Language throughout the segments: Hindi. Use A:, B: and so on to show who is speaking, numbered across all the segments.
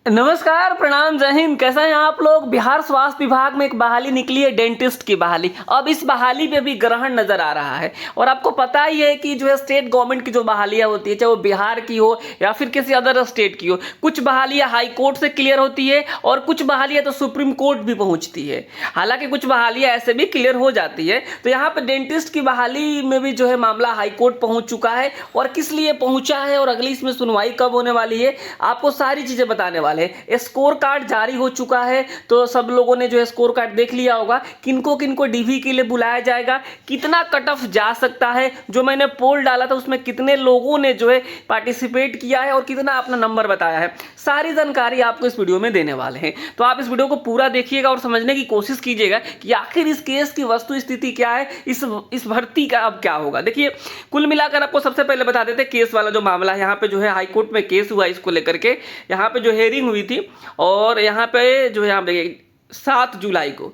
A: नमस्कार, प्रणाम, जय हिंद। कैसा हैं आप लोग। बिहार स्वास्थ्य विभाग में एक बहाली निकली है, डेंटिस्ट की बहाली। अब इस बहाली पे भी ग्रहण नजर आ रहा है और आपको पता ही है कि जो है स्टेट गवर्नमेंट की जो बहालियां होती है, चाहे वो बिहार की हो या फिर किसी अदर स्टेट की हो, कुछ बहालियां हाई कोर्ट से क्लियर होती है और कुछ बहालियां तो सुप्रीम कोर्ट भी पहुंचती है। हालांकि कुछ बहालियां ऐसे भी क्लियर हो जाती है। तो यहाँ पे डेंटिस्ट की बहाली में भी जो है मामला हाई कोर्ट पहुंच चुका है और किस लिए पहुंचा है और अगली इसमें सुनवाई कब होने वाली है, आपको सारी चीजें बताने वाले। स्कोर कार्ड जारी हो चुका है, तो सब लोगों ने जो है स्कोर कार्ड देख लिया होगा। किनको किनको डीवी के लिए बुलाया जाएगा, कितना कट ऑफ जा सकता है, जो मैंने पोल डाला था उसमें कितने लोगों ने जो है पार्टिसिपेट किया है और कितना अपना नंबर बताया है, सारी जानकारी आपको इस वीडियो में देने वाले हैं। तो आप इस वीडियो को पूरा देखिएगा और समझने की कोशिश कीजिएगा कि आखिर इस केस की वस्तु स्थिति क्या है, इस भर्ती का अब क्या होगा। देखिए, कुल मिलाकर आपको सबसे पहले बता देते हैं केस वाला जो मामला है। यहाँ पे जो है हाई कोर्ट में केस हुआ, इसको लेकर के यहाँ पे जो हेयरिंग हुई थी और यहाँ पे जो है आप देखिए 7 जुलाई को,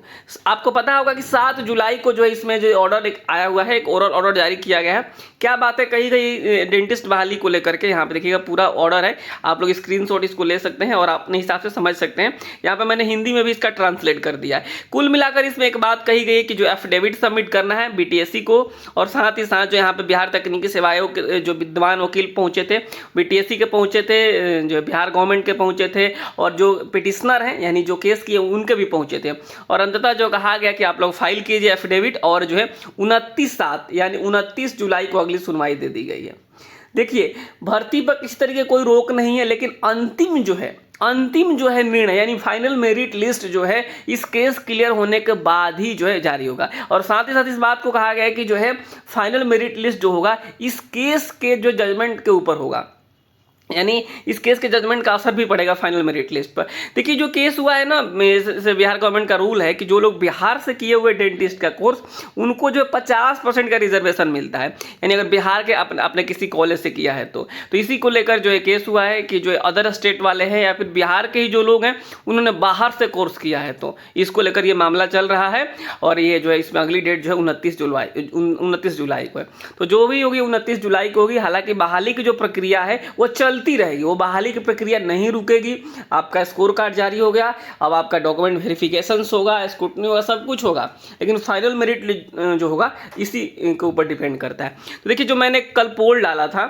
A: आपको पता होगा कि 7 जुलाई को जो है इसमें जो ऑर्डर एक आया हुआ है, एक ओरल ऑर्डर जारी किया गया है। क्या बातें कही गई डेंटिस्ट बहाली को लेकर के, यहाँ पे देखिएगा पूरा ऑर्डर है। आप लोग स्क्रीनशॉट इसको ले सकते हैं और अपने हिसाब से समझ सकते हैं। यहाँ पे मैंने हिंदी में भी इसका ट्रांसलेट कर दिया है। कुल मिलाकर इसमें एक बात कही गई है कि जो एफिडेविट सबमिट करना है बीटीएससी को, और साथ ही साथ जो यहाँ पे बिहार तकनीकी सेवाएं के जो विद्वान वकील पहुंचे थे, बीटीएससी के पहुंचे थे, जो बिहार गवर्नमेंट के पहुंचे थे, और जो पिटिशनर हैं यानी जो केस किए उनके भी पहुंचे थे। और अंततः जो कहा गया कि आप लोग फाइल कीजिए एफिडेविट, और जो है 29/7 यानी 29 जुलाई को अगली सुनवाई दे दी गई है। देखिए, भर्ती पर किसी तरीके कोई रोक नहीं है, लेकिन अंतिम जो है निर्णय यानी फाइनल मेरिट लिस्ट जो है इस केस क्लियर होने के बाद ही जो है जारी होगा। और साथ ही साथ इस बात को कहा गया है कि जो है फाइनल मेरिट लिस्ट जो होगा इस केस के जो जजमेंट के ऊपर होगा, यानी इस केस के जजमेंट का असर भी पड़ेगा फाइनल मेरिट लिस्ट पर। देखिए, जो केस हुआ है ना, बिहार गवर्नमेंट का रूल है कि जो लोग बिहार से किए हुए डेंटिस्ट का कोर्स, उनको जो 50% का रिजर्वेशन मिलता है। यानी अगर बिहार के अपने किसी कॉलेज से किया है तो इसी को लेकर जो है केस हुआ है कि जो अदर स्टेट वाले हैं या फिर बिहार के ही जो लोग हैं उन्होंने बाहर से कोर्स किया है, तो इसको लेकर ये मामला चल रहा है। और ये जो है इसमें अगली डेट जो है 29 जुलाई को है। तो जो भी होगी 29 जुलाई को होगी। हालांकि बहाली की जो प्रक्रिया है वो चलती रहेगी, वो बहाली की प्रक्रिया नहीं रुकेगी। आपका स्कोर कार्ड जारी हो गया, अब आपका डॉक्यूमेंट वेरिफिकेशन होगा, स्क्रूटनी होगा, सब कुछ होगा, लेकिन फाइनल मेरिट जो होगा इसी के ऊपर डिपेंड करता है। तो देखिए, जो मैंने कल पोल डाला था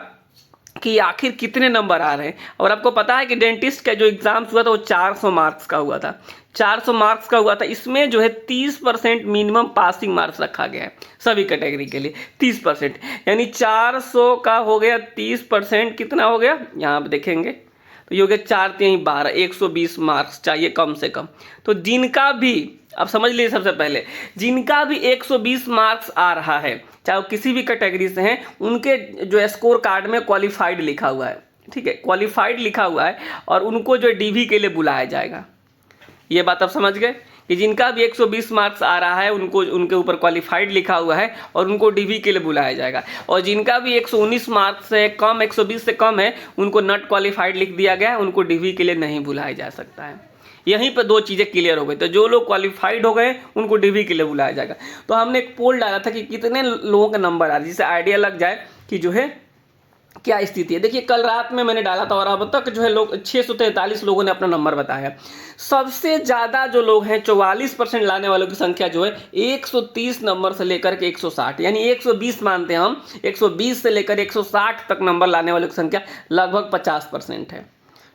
A: कि आखिर कितने नंबर आ रहे हैं, और आपको पता है कि डेंटिस्ट का जो एग्जाम्स हुआ था वो 400 मार्क्स का हुआ था। 400 मार्क्स का हुआ था। इसमें जो है 30% मिनिमम पासिंग मार्क्स रखा गया है सभी कैटेगरी के लिए, 30%। यानी 400 का हो गया 30%, कितना हो गया यहाँ पे देखेंगे तो ये हो गया 4 3 12, 120 मार्क्स चाहिए कम से कम। तो जिनका भी, अब समझ लीजिए, सबसे पहले जिनका भी 120 मार्क्स आ रहा है, चाहे वो किसी भी कैटेगरी से हैं, उनके जो स्कोर कार्ड में क्वालिफाइड लिखा हुआ है। ठीक है, क्वालिफाइड लिखा हुआ है और उनको जो डीवी के लिए बुलाया जाएगा। ये बात आप समझ गए कि जिनका भी 120 मार्क्स आ रहा है उनको, उनके ऊपर क्वालिफाइड लिखा हुआ है और उनको डीवी के लिए बुलाया जाएगा। और जिनका भी 119 मार्क्स से कम, 120 से कम है, उनको नॉट क्वालिफाइड लिख दिया गया है, उनको डीवी के लिए नहीं बुलाया जा सकता है। यहीं पर 2 चीज़ें क्लियर हो गई। तो जो लोग क्वालिफाइड हो गए उनको डीवी के लिए बुलाया जाएगा। तो हमने एक पोल डाला था कि कितने लोगों का नंबर आ रहा है, जिससे आइडिया लग जाए कि जो है क्या स्थिति है। देखिए, कल रात में मैंने डाला था और अब तक जो है लोग 643 लोगों ने अपना नंबर बताया। सबसे ज़्यादा जो लोग हैं 44% लाने वालों की संख्या जो है 130 नंबर से लेकर के 160, यानी 120 मानते हैं हम, 120 से लेकर 160 तक नंबर लाने वालों की संख्या लगभग 50% है।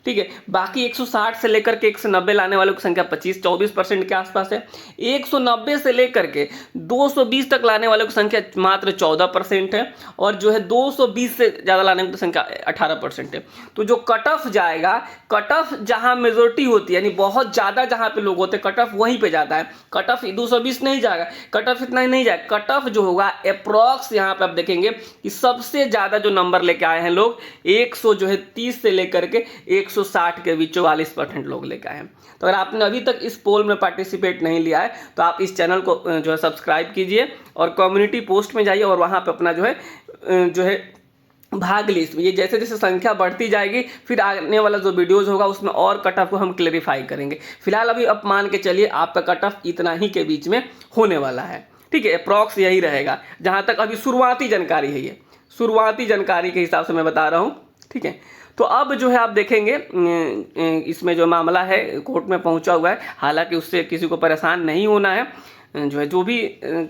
A: ठीक है, बाकी 160 से लेकर के 190 लाने वालों की संख्या 24% के आसपास है। 190 से लेकर के 220 तक लाने वालों की संख्या मात्र 14% है, और जो है 220 से ज़्यादा लाने की संख्या 18% है। तो जो कट ऑफ जाएगा, कट ऑफ जहाँ मेजोरिटी होती है, यानी बहुत ज़्यादा जहाँ पे लोग होते हैं, कट ऑफ वहीं पे जाता है। कट ऑफ 220 नहीं जाएगा, कट ऑफ इतना ही नहीं जाएगा। कट ऑफ जो होगा अप्रॉक्स, यहाँ पे आप देखेंगे कि सबसे ज़्यादा जो नंबर लेके आए हैं लोग 130 से लेकर के 160 के बीच 44% लोग लेकर आए हैं। तो अगर आपने अभी तक इस पोल में पार्टिसिपेट नहीं लिया है तो आप इस चैनल को जो है सब्सक्राइब कीजिए और कम्युनिटी पोस्ट में जाइए और वहाँ पे अपना जो है भाग ली इसमें। ये जैसे जैसे संख्या बढ़ती जाएगी फिर आने वाला जो वीडियोस होगा उसमें और कट ऑफ को हम क्लेरिफाई करेंगे। फिलहाल अभी आप मान के चलिए आपका कट ऑफ इतना ही के बीच में होने वाला है। ठीक है, अप्रॉक्स यही रहेगा जहाँ तक अभी शुरुआती जानकारी है। ये शुरुआती जानकारी के हिसाब से मैं बता रहा हूँ। ठीक है, तो अब जो है आप देखेंगे इसमें जो मामला है कोर्ट में पहुंचा हुआ है, हालांकि उससे किसी को परेशान नहीं होना है। जो है जो भी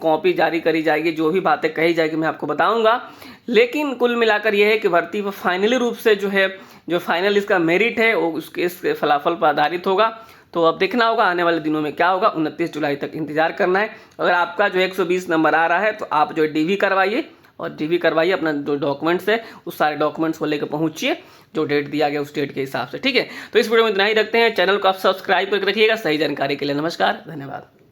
A: कॉपी जारी करी जाएगी, जो भी बातें कही जाएगी मैं आपको बताऊंगा, लेकिन कुल मिलाकर यह है कि भर्ती पर फाइनली रूप से जो है जो फाइनल इसका मेरिट है वो उसके इस फलाफल पर आधारित होगा। तो अब देखना होगा आने वाले दिनों में क्या होगा। 29 जुलाई तक इंतजार करना है। अगर आपका जो 120 नंबर आ रहा है तो आप जो है डीवी करवाइए, और डीवी करवाइए, अपना जो डॉक्यूमेंट्स है उस सारे डॉक्यूमेंट्स को लेकर पहुंचिए जो डेट दिया गया उस डेट के हिसाब से, ठीक है। तो इस वीडियो में इतना ही रखते हैं। चैनल को आप सब्सक्राइब करके रखिएगा सही जानकारी के लिए। नमस्कार, धन्यवाद।